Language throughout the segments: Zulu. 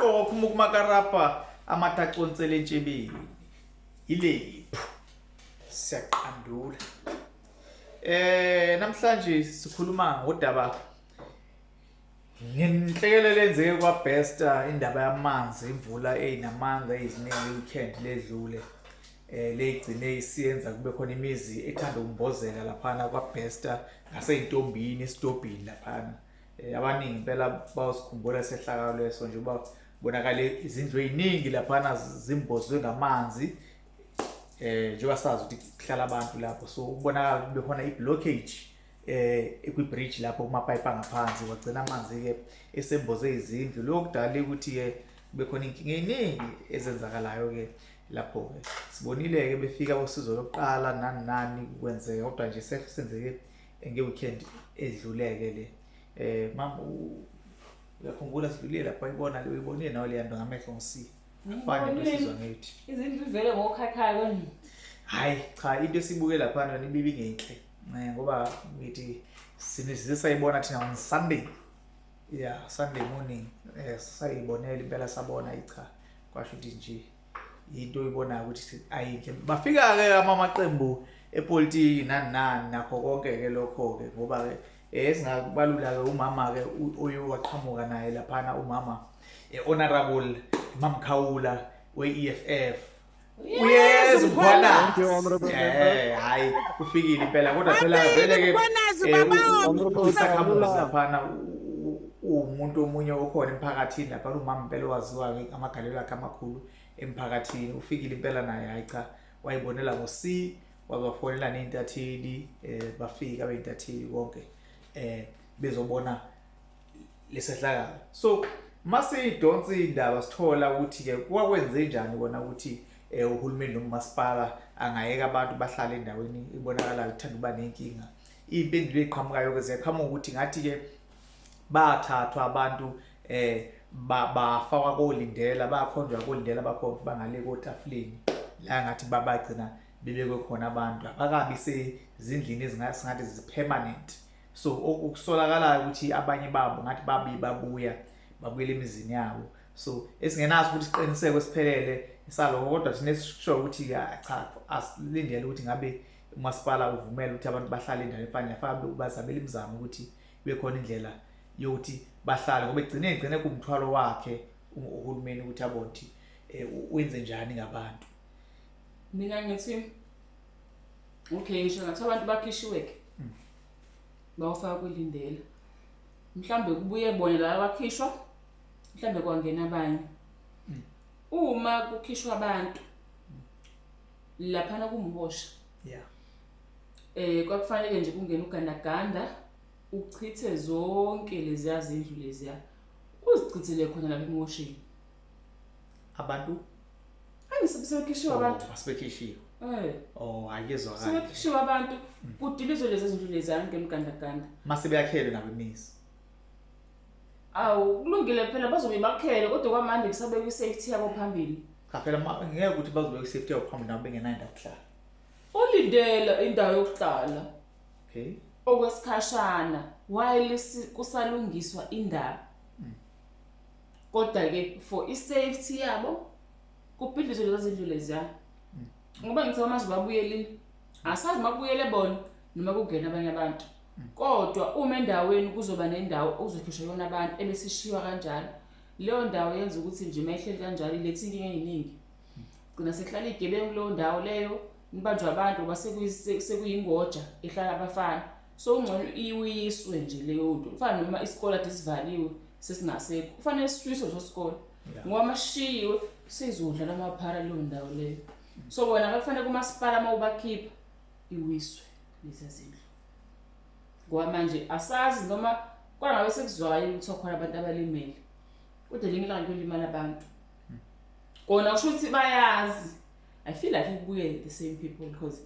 Khumuka makarapa amataqonsele entshebeni ilephu siyaqandula. Namhlanje sikhuluma ngodaba ngenhlekelele lenzeke kwaBesta indaba yamanzi imvula eyinamandla eziningi weekend ledlule legcine isiyenza kube khona imizi ethanda ukumbozeka laphana kwaBesta ngaseyintombini esitobhini laphana. Abaningi impela bawasikhumbula sehlakalo leso nje uba bonakale izindlu eziningi laphana zimbozwe ngamanzi njengoba sazi ukuthi kuhlala abantu lapho, so ubonakala kube khona iblockage ekwi-bridge lapho kumapipe angaphansi kwagcina amanzi ke esemboze izindlu. Lokho kudala ukuthi ke kube khona inkinga eziningi ezenzakalayo ke lapho ke sibonile ke befika usizo lokuqala nani kwenzeka, kodwa nje senzeke ngeweekend edluleke le. Mama uyakhumbula sidlulile lapha ibona le uyibonile nawe le yanto ngamehlo ngisi afanye besizwa ngithi izindlu vele ngokhakhayo ni hayi cha into esibuke lapha nani ibibi ngenhle ngoba ngithi sinisayibona thina on Sunday, yeah, Sunday morning sayibonela impela sabona cha kwasho ukuthi nje into oyibona ukuthi ayinhle. Bafika ke amaqembu epolitiki nani nakho konke ke lokho ke ngoba ke esingabalula ke umama ke oyowaqhamuka naye laphana umama honorable Mamkhawula we-EFF uyeza ubona hayi kufikile impela kodwa phela vele ke usakhamuzi laphana umuntu omunye okhona emphakathini lapha umama impela waziwa ke amagalelo akhe amakhulu emphakathini. Ufikile impela naye hayi cha wayibonela ngo-C wabafonela neintatheli bafika abeintatheli konke bezobona lesehlakalo. So masidonsa indaba sithola ukuthi ke kwakwenze njani kona ukuthi uhulumeni nomasipala angayeka abantu bahlale endaweni ibonakala ithanda uba nenkinga. Impendulo eqhamukayo ke ziqhamuka ukuthi ngathi ke bathathwa abantu bafakwa kolindela bakhonjwa kolindela bakho bangale kotafuleni la ngathi babagcina bebekwe khona abantu abakabi sezindlini ezingathi zipermanent. So ukusolakala ukuthi abanye babo ngathi babuyela emizini yabo. So esingenaso ukuthi siqiniseke siphelele saloko kodwa sinesisho ukuthi cha asilindele ukuthi ngabe umasipala uvumela ukuthi abantu bahlale endaweni efanayo afabe bazabela imizamo ukuthi kube khona indlela yokuthi bahlale ngoba egcine kumthwalo wakhe uhulumeni ukuthi abonthi wenze njani ngabantu. Mina ngithi okay ngisho ngathi abantu bakhishiwe ke bawufaka kulindela mhlambe kubuye bona la bakhishwa mhlambe kwangena abanye. Uma kukhishwa abantu laphana kumhosha, yeah, kwakufanele nje kungena ugandaganda uchithe zonke lezi zindlu leziya uzichithele khona lapha emosheni abantu sebekhishiwe abantu basebekhishiwe. Oh ayezwa kahle sebekhishiwe abantu kudilizwe lezi zindlu leziya ngene ugandaganda mase beyakhele nabo imizi. Awu kulungile phela bazobe bakhele kodwa kwamanje kusabeka isafety yabo phambili. Cha phela ngeke ukuthi bazobeka isafety yabo phambili nabo bengena indawo yokuhlala. Ulindela indawo yokuhlala. Okay. Okwesikhashana while kusalungiswa indaba. Kodwa ke for isafety yabo kuphindizwe lezi zindlu leziya. Ngoba ngithe manje babuyelini asazi mabuyele bona noma kungena abanye abantu. Kodwa uma endaweni kuzoba nendawo uzokhishwa yona abantu ebesishiwa kanjalo leyo ndawo yenza ukuthi nje mayihleli kanjalo ilethe inkinga eziningi. Gcina sehlala igebengu leyo ndawo leyo nibanjwa abantu base sekuyingoja ehlala abafana. So ungcono iwiswe nje leyo nto. Ufana noma isikole ade sivaliwe sesingasekho. Kufanele siswiswe lesikole. Ngoba mashiyiwe sizodla lamaphara leyo ndawo leyo. So bona bafanele kumasipala mawubakhipha iwiswe lezi zindlu. ngoba manje asazi noma kwangabe sekuzwakala ukuthi khona abantu abalimele kodwa linye ilanga kulimala abantu kona kusho ukuthi bayazi. I feel like kubuye the same people because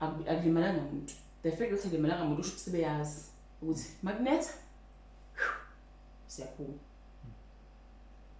akulimalanga umuntu. The fact ukuthi akulimalanga umuntu usho ukuthi sebeyazi ukuthi magnet siyaphuma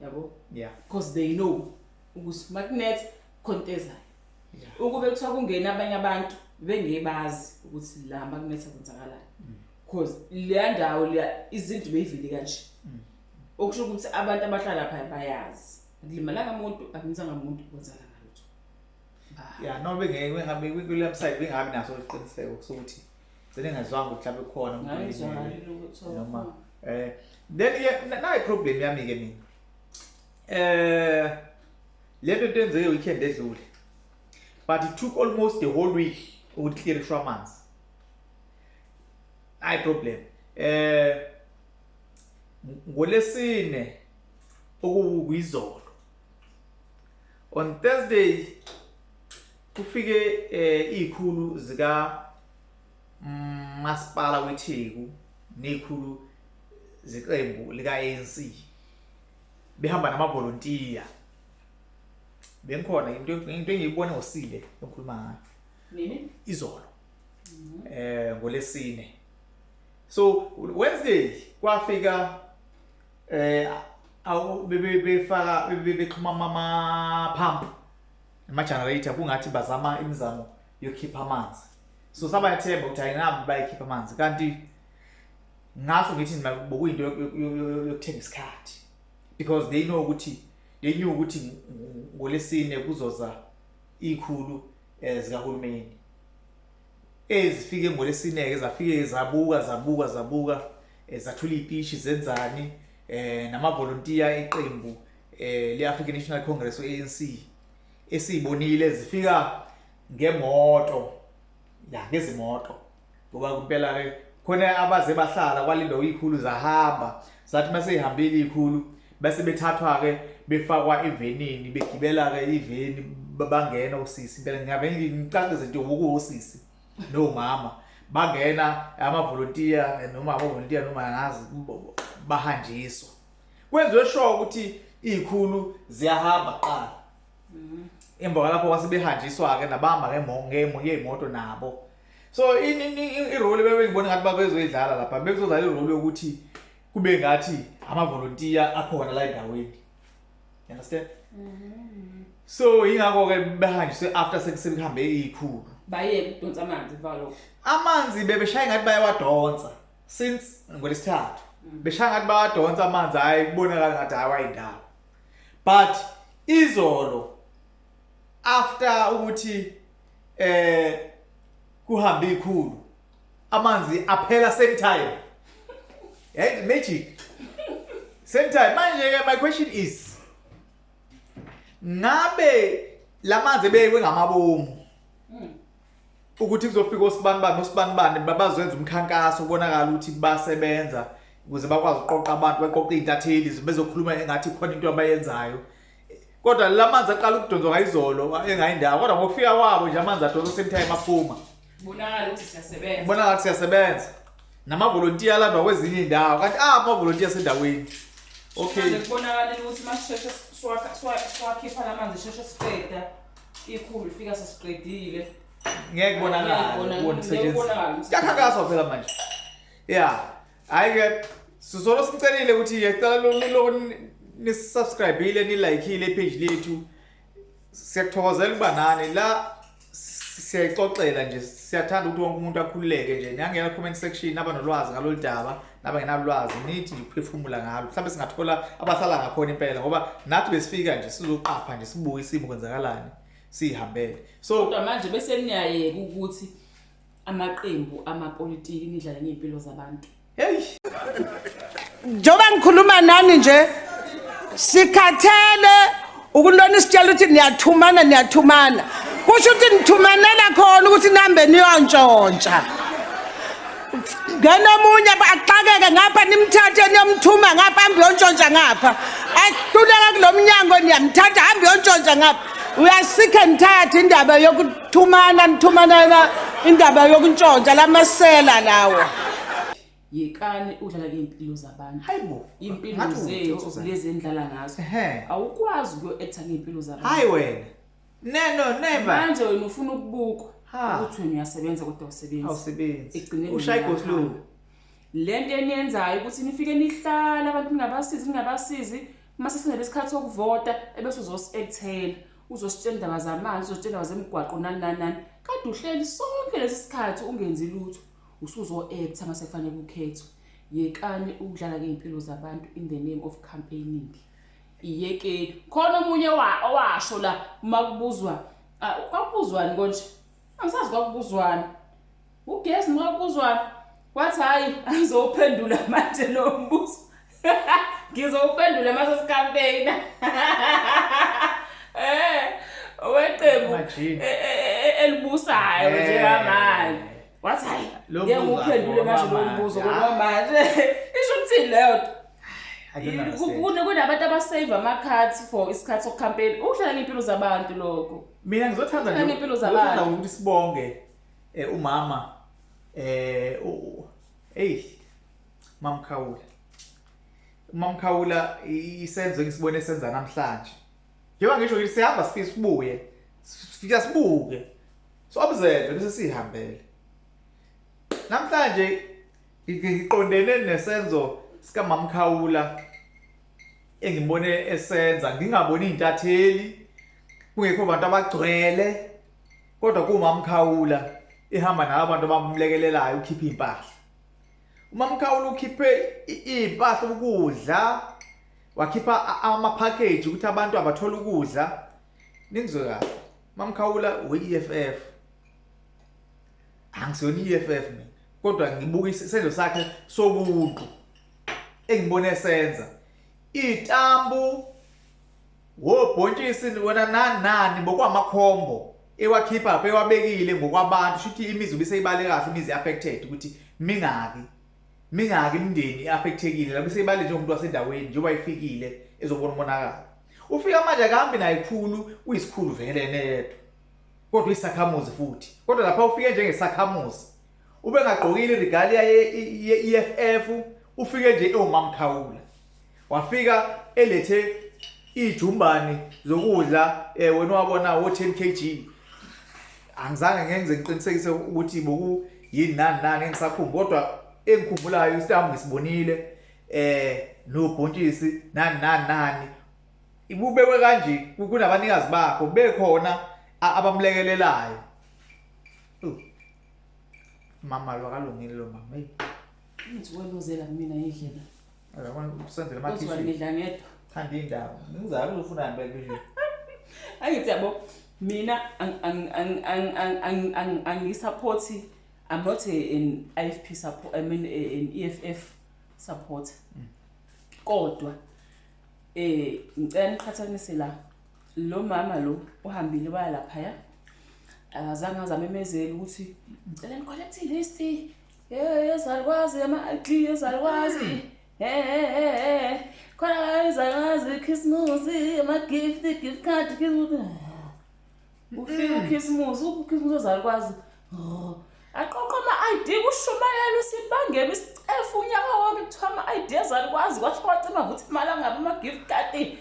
yabo yeah because they know ukuthi magnet conteza ukube kuthiwa kungena abanye abantu bengebazi ukuthi la magnet akwenzakalani because le ndawo le izinto beyivile kanje okusho ukuthi abantu abahlala lapha bayazi akulimalanga umuntu akunzanga umuntu kwenzakala lutho. yeah no bengeke ngabe kule website bengabi naso iqiniseko sokuthi ngene ngazwanga ukuthi mhlawumbe khona umuntu noma then na problem yami ke mina lento tenzeke weekend edlule but it took almost the whole week ukuthi clear amanzi. I problem ngolesine okuyizolo on Thursday kufike ikhulu zika masipala weTheku nekhulu ziqembu lika ANC behamba nama volunteer bengikhona into engiyibona ngosile engikhuluma ngayo nini izolo ngolesine. So Wednesday kwafika befaka bexhuma ama pump ama generator kungathi bazama imizamo yokukhipha amanzi. So sabayathemba ukuthi ayinabi bayikhipha amanzi kanti ngasho ngithi bokuyinto yokuthenga isikhathi because they knew ukuthi ngolesine kuzoza ikhulu zikahulumeni ezifike ngolesine ke zafike zabuka zathula ipishi zenzani nama volunteer iqembu le African National Congress ANC esibonile zifika ngemoto ngezimoto ngoba kuphela ke khona abaze bahlala kwalinda ikhulu zahamba zathi mase ihambile ikhulu bese bethathwa ke befakwa evenini begibela ke iveni bangena usisi impela ngiyaveni ngicacise into ngokusisi no mama bangena ama volunteer noma ngazi bahanjiswa kwenziwe sure ukuthi ikhulu ziyahamba qala emva lapho kwasibehanjiswa ke nabamba ke ngemoto nabo. So irole bengibona ngathi babezoyidlala lapha bekuzodlala irole yokuthi kube ngathi ama volunteer akhona la endaweni. You understand? So ingakho ke behanjiswe after sekuhambe ikhulu baye kudonsa amanzi valo amanzi bebeshaya ngathi bayawadonsa since ngolesithathu beshaya ngathi bayawadonsa amanzi hayi kubonakala ngathi awayindawo but izolo after ukuthi kuhambe ikhulu amanzi aphela same time. Yeah, magic same time. Manje my question is ngabe lamanzi beyiwe ngamabomu ukuthi kuzofika osibanibani babazoyenza umkhankaso ubonakala ukuthi basebenza ukuze bakwazi uqoqa abantu beqoqa intatheli bezokhuluma engathi khona into abayenzayo kodwa lamanzi aqala ukudonzwa ngayizolo engayindawo kodwa ngokufika kwabo nje amanzi adonsa same time aphuma bonakala ukuthi siyasebenza nama volunteer landwa kwezinye indawo kanti ama volunteer sendaweni okay kubonakala ukuthi masisheshe swakhipha lamanzi sheshe siqeda ikhulu ifika sesiqedile ngeke kubonakala ukubona kusetshenziswa kakhankaswa phela manje yeah ayike sizolo sicelile ukuthi yecela lo ni subscribe ile ni like ile page lethu siyakuthokozela ukuba nani la siyayixoxela nje siyathanda ukuthi wonke umuntu akhululeke nje nangena comment section abanolwazi ngalolu daba nabangenalwazi nithi ngiphefumula ngalo mhlawumbe singathola abahlala ngakhona impela ngoba nathi besifika nje sizoqapha nje sibuke isimo kwenzakalani sihambele. So kodwa manje bese niyayeka ukuthi amaqembu amapolitiki nidlala ngempilo zabantu. Hey njoba ngikhuluma nani nje sikhathele ukulona isitshela ukuthi niyathumana kusho ukuthi nithumanela khona ukuthi nihambe niyontshontsha ngena omunye axakeke ngapha nimthathe niyomthuma ngapha hambe yontshontsha ngapha ahluleka kulomnyango niyamthatha hambe yontshontsha ngapha uyasika nithatha indaba yokuthumana nithumana indaba yokuntshontsha lamasela lawo yekani udlala ngeimpilo zabantu. Hayibo. Impilo zethu lezi endlala ngazo. Awukwazi ukuyo-acta ngeimpilo zabantu. Hayi wena. No, never. Manje wena ufuna ukubukwa ukuthi wena uyasebenza kodwa usebenza. Awusebenzi. Ekugcineni Ushaya igoslow. Lento eniyenzayo ukuthi nifike nihlala abantu ningabasizi mase sinesikhathi sokuvota ebese uzosi-actela. Uzositshela indaba zamanzi, uzositshela indaba zemigwaqo nani. Kade uhleli sonke lesi sikhathi ungenzi lutho. Usuzo-acta mase kufanele ukhethwe. Yekani ukudlala ngeimpilo zabantu in the name of campaigning. Iyekeni. Khona omunye owasho la makubuzwa. Kwakubuzwani konje? Angisazi kwakubuzwani. Ugesi makubuzwani. Wathi hayi angizophendula manje lo mbuzo. Ngizophendula mase sikampeyina. Weqembu elibusayo njengamanje. Wathi hayi ngeke nguphendule manje lo mbuzo ngoba manje isho ukuthini leyo? Kunabantu abasave ama-cards for isikhathi sokucampaign. Ukudlala ngeimpilo zabantu lokho. Mina ngizothanda nje ukuthi sibonge umama Mamkhawula isenzo ngisibone senza namhlanje. Njengoba ngisho ukuthi sihamba sibuye. Sifika sibuke. So observe bese sihambele. Namhlanje ngiqondene nesenzo sika Mamkhawula engibone esenza ngingaboni intatheli kungekho abantu abagcwele kodwa kuMamkhawula ihamba nabantu abamlekelelayo ukhipha impahla. uMamkhawula ukhiphe impahla ukudla wakhipha ama-package ukuthi abantu abathola ukudla ningizwe kahle. uMamkhawula we-EFF angisiyona i-EFF mina kodwa ngibuka isenzo sakhe sobuntu engibone esenza itambu wobhontshisi wena nani bokwamakhombo ewakhipha apha ewabekile ngokwabantu shuthi imizi ubiseyibale kahle imizi affected ukuthi mingaki imindeni affectekile lapho seyibale nje umuntu wasendaweni njengoba ifikile ezobona umonakalo. Ufika manje akahambi naye ikhulu uyisikhulu vele nedwa kodwa isakhamuzi futhi kodwa lapha ufike njengesakhamuzi ube ngagqokile iregalia ye-EFF ufike nje ewuMamkhawula wafika elethe ijumbani zokudla wena wabona wo10 kg angizange ngenze ngiqinisekise ukuthi boku yini nani engisakhumbula kodwa engikhumbulayo isitambu ngisibonile nobhontshisi nani ibubekwe kanje kunabanikazi bakho bekhona abamlekelelayo. Mama lo kalungile lo mama hey ngithi welozela mina indlela akabona usenzele amathisi kodwa ngidla ngedwa thanda indaba ngizake uzofuna ngibeke nje angithi yabo mina angisupport. I'm not an IFP support, I mean an EFF support. Kodwa ngicela niqhathanise la lo mama lo uhambile waya lapha ya azange azamemezela ukuthi ngicela nicollect list ezalwazi ama-ID ezalwazi khona ezalwazi Christmas ama-gift card ufika uKhisimusi ezalwazi aqoqa ama-ID kushumayela usibangela isicefu unyaka wonke kuthiwa ama-ID ezalwazi kwasho kwacima ukuthi imali angabe ama-gift card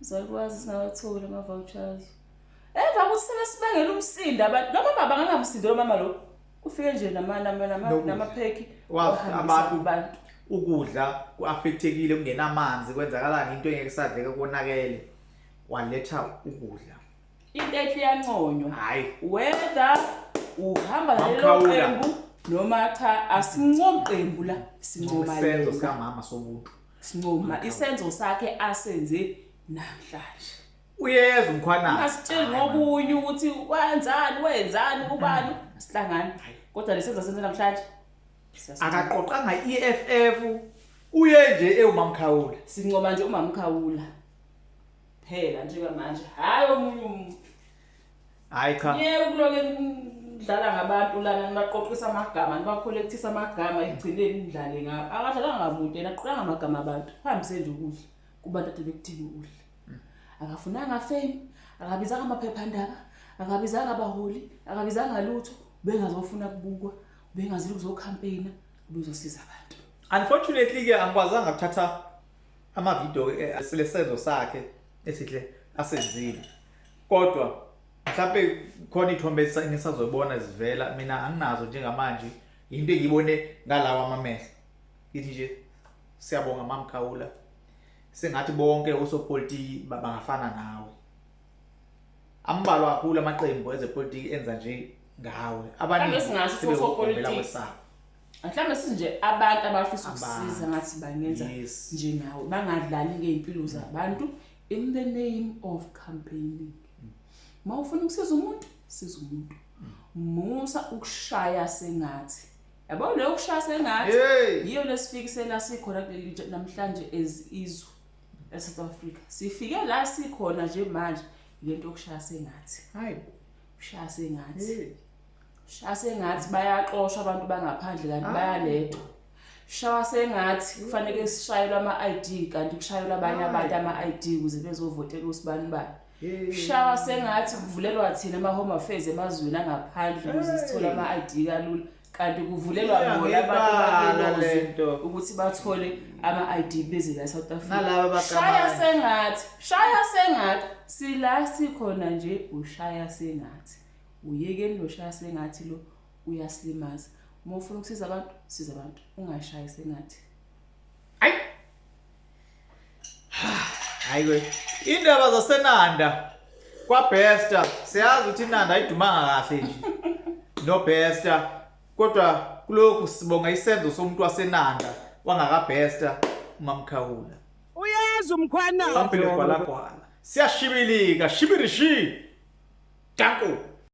izalwazi singawatholi ama-vouchers emva ukuthi sebesibangela umsindo abantu noma baba bangangamsindo lo mama lo ufike nje namapheki abantu ukudla ku-affectekile kungenamanzi kwenzakalani into engeke sadleke konakele waletha ukudla into ethi yanconywa hayi whether uhamba nalelo qembu noma cha asincoma qembu la sincoma isenzo sikamama sobuntu sincoma isenzo sakhe asenze namhlanje uyeza umkhwana asitshela ngokunye ukuthi wenzani kubani sihlangana kodwa lesenzo senze namhlanje akaqoqanga i-EFF uye nje ewuMamkhawula sincoma nje uMamkhawula phela njengamanje hayi omunye umuntu hayi cha ukuloke dlala ngabantu lana nibaqoqisa amagama nibacollectisa amagama egcineni indlale ngapha akadlalanga ngamuntu yena aqoqanga amagama abantu hambise nje ukudla kubantu ade bekudinga ukudla akafunanga fame akabizanga amaphephandaba akabizanga abaholi akabizanga lutho bengazofuna kubukwa bengazile ukuzocampaigna ubuzosiza abantu. Unfortunately ke angikwazanga ukuthatha ama-video lesenzo sakhe esihle asenzile. Kodwa mhlawumbe khona ithombe enisazobona zivela, mina anginazo njengamanje. Into engiyibone ngalawa amamehlo. Yithi nje siyabonga Mamkhawula. Sengathi bonke osopolitiki bangafana nawe. Ambalwa kakhulu amaqembu ezepolitiki enza nje ngawe. Mhlawumbe singasho osopolitiki. Mhlawumbe sinje abantu abafisa ukusiza ngathi bangenza nje nawe. Bangadlali ngeimpilo zabantu in the name of campaigning. Mawufuna ukusiza umuntu, siza umuntu. Musa ukushaya sengathi. Yabo le ukushaya sengathi yiyo lesifikisela sikhona kuleli namhlanje ezizwe eSouth Africa. Sifike la sikhona nje manje lento yokushaya sengathi. Hayi, ushaya sengathi. Ushaya sengathi bayaxoshwa abantu bangaphandle kanti bayalethwa. Ushaya sengathi kufanele sishayelwe ama-ID kanti kushayelwa abanye abantu ama-ID ukuze bezovotela usibani bani. Ushaya sengathi kuvulelwa thina ama-home affairs emazweni angaphandle ukuze sithole ama-ID kalula. Kanti kuvulelwa bona abantu abanelento ukuthi bathole ama-ID beze la eSouth Africa. Shaya sengathi sila sikhona nje ushaya sengathi. Uyekeni lo shaya sengathi lo uyasilimaza. Uma ufuna ukusiza abantu, siza abantu. Ungashayi sengathi. Hayi we. Indaba zaseNanda kwaBesta siyazi ukuthi iNanda ayidumanga kahle nje. No Besta. Kodwa kulokhu sibonga isenzo somuntu waseNanda wangakaBesta uMamkhawula. Uyazi umkhwana. Phambili kwala. Siyashibilika, shibirishi. Danko.